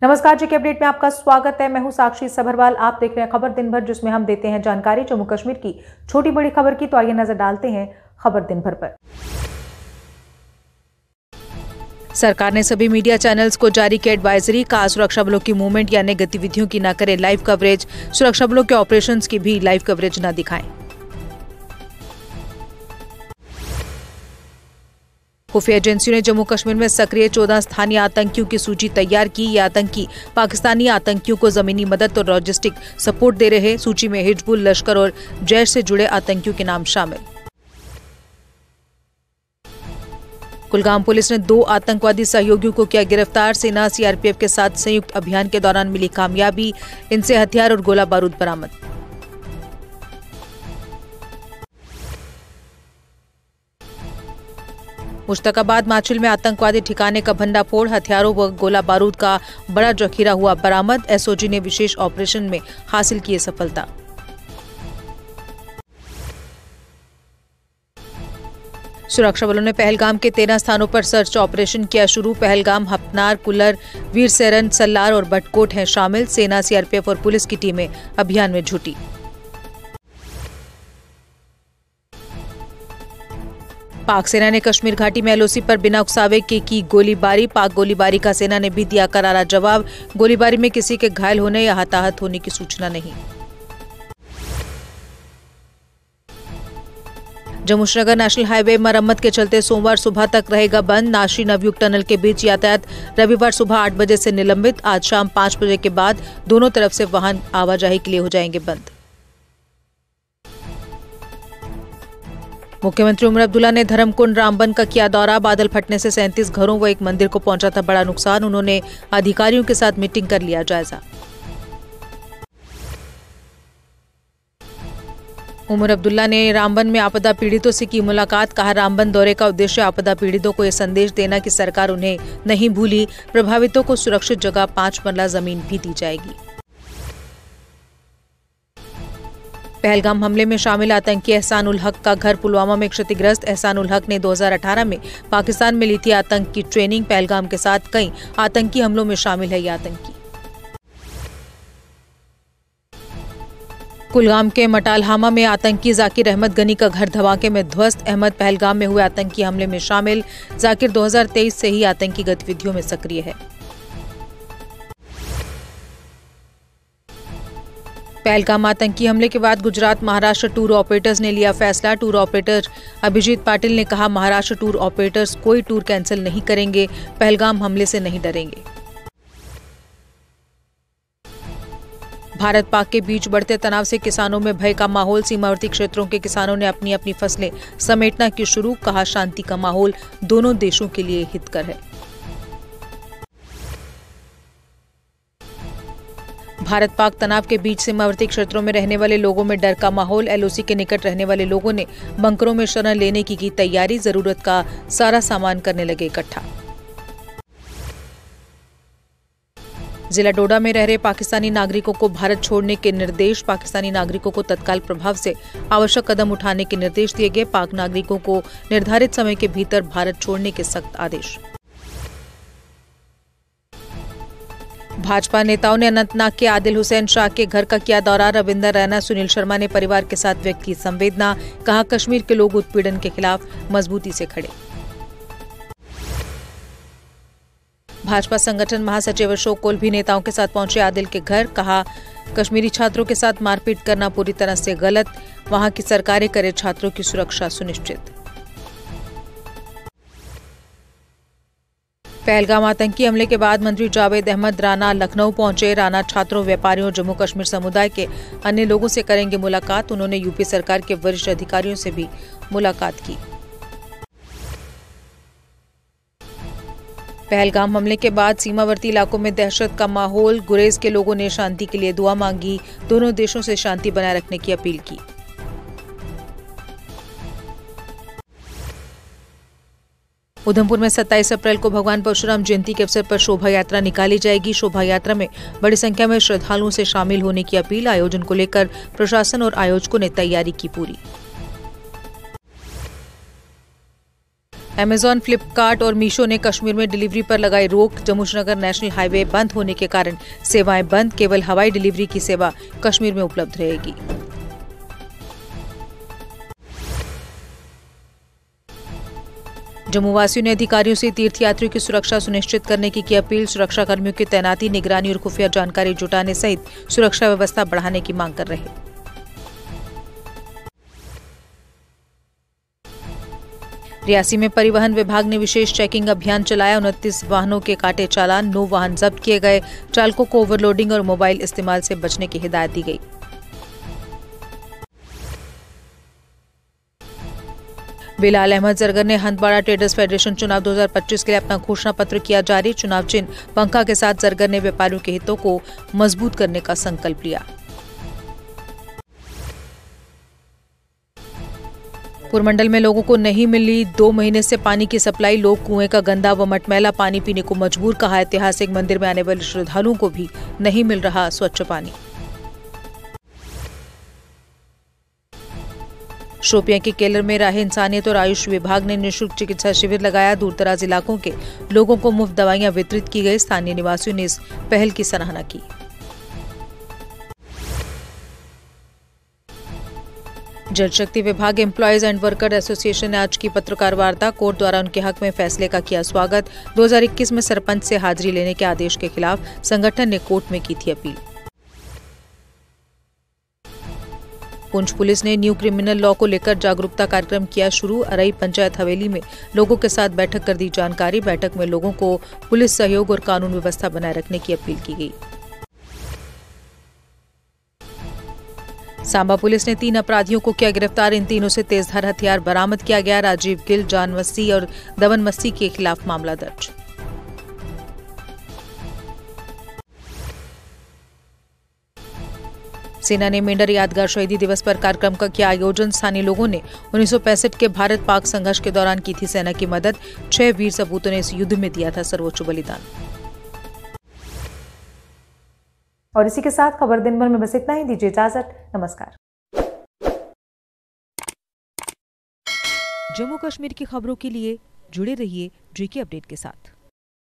नमस्कार जी के अपडेट में आपका स्वागत है। मैं हूं साक्षी सभरवाल। आप देख रहे हैं खबर दिन भर, जिसमें हम देते हैं जानकारी जम्मू कश्मीर की छोटी बड़ी खबर की। तो आइए नजर डालते हैं खबर दिन भर पर। सरकार ने सभी मीडिया चैनल्स को जारी की एडवाइजरी। कहा सुरक्षा बलों की मूवमेंट यानी गतिविधियों की न करें लाइव कवरेज। सुरक्षा बलों के ऑपरेशंस की भी लाइव कवरेज न दिखाएं। खुफिया एजेंसियों ने जम्मू कश्मीर में सक्रिय 14 स्थानीय आतंकियों की सूची तैयार की। ये आतंकी पाकिस्तानी आतंकियों को जमीनी मदद और लॉजिस्टिक सपोर्ट दे रहे। सूची में हिजबुल, लश्कर और जैश से जुड़े आतंकियों के नाम शामिल। कुलगाम पुलिस ने 2 आतंकवादी सहयोगियों को किया गिरफ्तार। सेना सीआरपीएफ के साथ संयुक्त अभियान के दौरान मिली कामयाबी। इनसे हथियार और गोला बारूद बरामद। मुश्ताकाबाद माचिल में आतंकवादी ठिकाने का भंडाफोड़। हथियारों व गोला बारूद का बड़ा जखीरा हुआ बरामद। एसओजी ने विशेष ऑपरेशन में हासिल की सफलता। सुरक्षा बलों ने पहलगाम के 13 स्थानों पर सर्च ऑपरेशन किया शुरू। पहलगाम, हपनार, कुल्लर, वीरसेरन, सल्लार और बटकोट हैं शामिल। सेना, सीआरपीएफ और पुलिस की टीमें अभियान में जुटी। पाक सेना ने कश्मीर घाटी में एलओसी पर बिना उकसावे के की गोलीबारी। पाक गोलीबारी का सेना ने भी दिया करारा जवाब। गोलीबारी में किसी के घायल होने या हताहत होने की सूचना नहीं। जम्मू श्रीनगर नेशनल हाईवे मरम्मत के चलते सोमवार सुबह तक रहेगा बंद। नाशी नवयुग टनल के बीच यातायात रविवार सुबह 8 बजे से निलंबित। आज शाम 5 बजे के बाद दोनों तरफ से वाहन आवाजाही के लिए हो जाएंगे बंद। मुख्यमंत्री उमर अब्दुल्ला ने धर्मकुंड रामबन का किया दौरा। बादल फटने से 37 घरों व एक मंदिर को पहुंचा था बड़ा नुकसान। उन्होंने अधिकारियों के साथ मीटिंग कर लिया जायजा। उमर अब्दुल्ला ने रामबन में आपदा पीड़ितों से की मुलाकात। कहा रामबन दौरे का उद्देश्य आपदा पीड़ितों को यह संदेश देना कि सरकार उन्हें नहीं भूली। प्रभावितों को सुरक्षित जगह 5 मरला जमीन भी दी जाएगी। पहलगाम हमले में शामिल आतंकी एहसान उल हक का घर पुलवामा में क्षतिग्रस्त। एहसान उल हक ने 2018 में पाकिस्तान में ली थी आतंक की ट्रेनिंग। पहलगाम के साथ कई आतंकी हमलों में शामिल है ये आतंकी। कुलगाम के मटालहामा में आतंकी जाकिर अहमद गनी का घर धमाके में ध्वस्त। अहमद पहलगाम में हुए आतंकी हमले में शामिल। जाकिर 2023 से ही आतंकी गतिविधियों में सक्रिय है। पहलगाम आतंकी हमले के बाद गुजरात महाराष्ट्र टूर ऑपरेटर्स ने लिया फैसला। टूर ऑपरेटर अभिजीत पाटिल ने कहा महाराष्ट्र टूर ऑपरेटर्स कोई टूर कैंसिल नहीं करेंगे। पहलगाम हमले से नहीं डरेंगे। भारत पाक के बीच बढ़ते तनाव से किसानों में भय का माहौल। सीमावर्ती क्षेत्रों के किसानों ने अपनी अपनी फसलें समेटना की शुरू। कहा शांति का माहौल दोनों देशों के लिए हितकर है। भारत पाक तनाव के बीच सीमावर्ती क्षेत्रों में रहने वाले लोगों में डर का माहौल। एलओसी के निकट रहने वाले लोगों ने बंकरों में शरण लेने की तैयारी। जरूरत का सारा सामान करने लगे इकट्ठा। जिला डोडा में रह रहे पाकिस्तानी नागरिकों को भारत छोड़ने के निर्देश। पाकिस्तानी नागरिकों को तत्काल प्रभाव से आवश्यक कदम उठाने के निर्देश दिए गए। पाक नागरिकों को निर्धारित समय के भीतर भारत छोड़ने के सख्त आदेश। भाजपा नेताओं ने अनंतनाग के आदिल हुसैन शाह के घर का किया दौरा। रविंदर रैना, सुनील शर्मा ने परिवार के साथ व्यक्त की संवेदना। कहा कश्मीर के लोग उत्पीड़न के खिलाफ मजबूती से खड़े। भाजपा संगठन महासचिव अशोक कोल भी नेताओं के साथ पहुंचे आदिल के घर। कहा कश्मीरी छात्रों के साथ मारपीट करना पूरी तरह से गलत। वहां की सरकारें करें छात्रों की सुरक्षा सुनिश्चित। पहलगाम आतंकी हमले के बाद मंत्री जावेद अहमद राणा लखनऊ पहुंचे। राणा छात्रों, व्यापारियों, जम्मू कश्मीर समुदाय के अन्य लोगों से करेंगे मुलाकात। उन्होंने यूपी सरकार के वरिष्ठ अधिकारियों से भी मुलाकात की। पहलगाम हमले के बाद सीमावर्ती इलाकों में दहशत का माहौल। गुरेज के लोगों ने शांति के लिए दुआ मांगी। दोनों देशों से शांति बनाए रखने की अपील की। उधमपुर में 27 अप्रैल को भगवान परशुराम जयंती के अवसर पर शोभा यात्रा निकाली जाएगी। शोभा यात्रा में बड़ी संख्या में श्रद्धालुओं से शामिल होने की अपील। आयोजन को लेकर प्रशासन और आयोजकों ने तैयारी की पूरी। अमेजॉन, फ्लिपकार्ट और मीशो ने कश्मीर में डिलीवरी पर लगाई रोक। जम्मू श्रीनगर नेशनल हाईवे बंद होने के कारण सेवाएं बंद। केवल हवाई डिलीवरी की सेवा कश्मीर में उपलब्ध रहेगी। जम्मू वासियों ने अधिकारियों से तीर्थयात्रियों की सुरक्षा सुनिश्चित करने की अपील। सुरक्षा कर्मियों की तैनाती, निगरानी और खुफिया जानकारी जुटाने सहित सुरक्षा व्यवस्था बढ़ाने की मांग कर रहे। रियासी में परिवहन विभाग ने विशेष चेकिंग अभियान चलाया। 29 वाहनों के काटे चालान, 9 वाहन जब्त किए गए। चालकों को ओवरलोडिंग और मोबाइल इस्तेमाल से बचने की हिदायत दी गई। बिलाल अहमद जरगर ने हंदवाड़ा ट्रेडर्स फेडरेशन चुनाव 2025 के लिए अपना घोषणा पत्र किया जारी। चुनाव चिन्ह पंखा के साथ जरगर ने व्यापारियों के हितों को मजबूत करने का संकल्प लिया। पुरमंडल में लोगों को नहीं मिली 2 महीने से पानी की सप्लाई। लोग कुएं का गंदा व मटमैला पानी पीने को मजबूर। कहा, ऐतिहासिक मंदिर में आने वाले श्रद्धालुओं को भी नहीं मिल रहा स्वच्छ पानी। शोपियां के केलर में राहे इंसानियत और आयुष विभाग ने निःशुल्क चिकित्सा शिविर लगाया। दूरदराज इलाकों के लोगों को मुफ्त दवाइयां वितरित की गई। स्थानीय निवासियों ने इस पहल की सराहना की। जल शक्ति विभाग एम्प्लॉयज एंड वर्कर एसोसिएशन ने आज की पत्रकार वार्ता। कोर्ट द्वारा उनके हक में फैसले का किया स्वागत। 2021 में सरपंच से हाजिरी लेने के आदेश के खिलाफ संगठन ने कोर्ट में की थी अपील। पुंछ पुलिस ने न्यू क्रिमिनल लॉ को लेकर जागरूकता कार्यक्रम किया शुरू। अरई पंचायत हवेली में लोगों के साथ बैठक कर दी जानकारी। बैठक में लोगों को पुलिस सहयोग और कानून व्यवस्था बनाए रखने की अपील की गई। सांबा पुलिस ने 3 अपराधियों को किया गिरफ्तार। इन तीनों से तेजधार हथियार बरामद किया गया। राजीव गिल, जान मस्सी और दवन मस्सी के खिलाफ मामला दर्ज। सेना ने मेंढर यादगार शहीदी दिवस पर कार्यक्रम का किया आयोजन। स्थानीय लोगों ने 1965 के भारत पाक संघर्ष के दौरान की थी सेना की मदद। 6 वीर सपूतों ने इस युद्ध में दिया था सर्वोच्च बलिदान। और इसी के साथ खबर दिन भर में बस इतना ही। दीजिए इजाजत, नमस्कार। जम्मू कश्मीर की खबरों के लिए जुड़े रहिए JK अपडेट के साथ।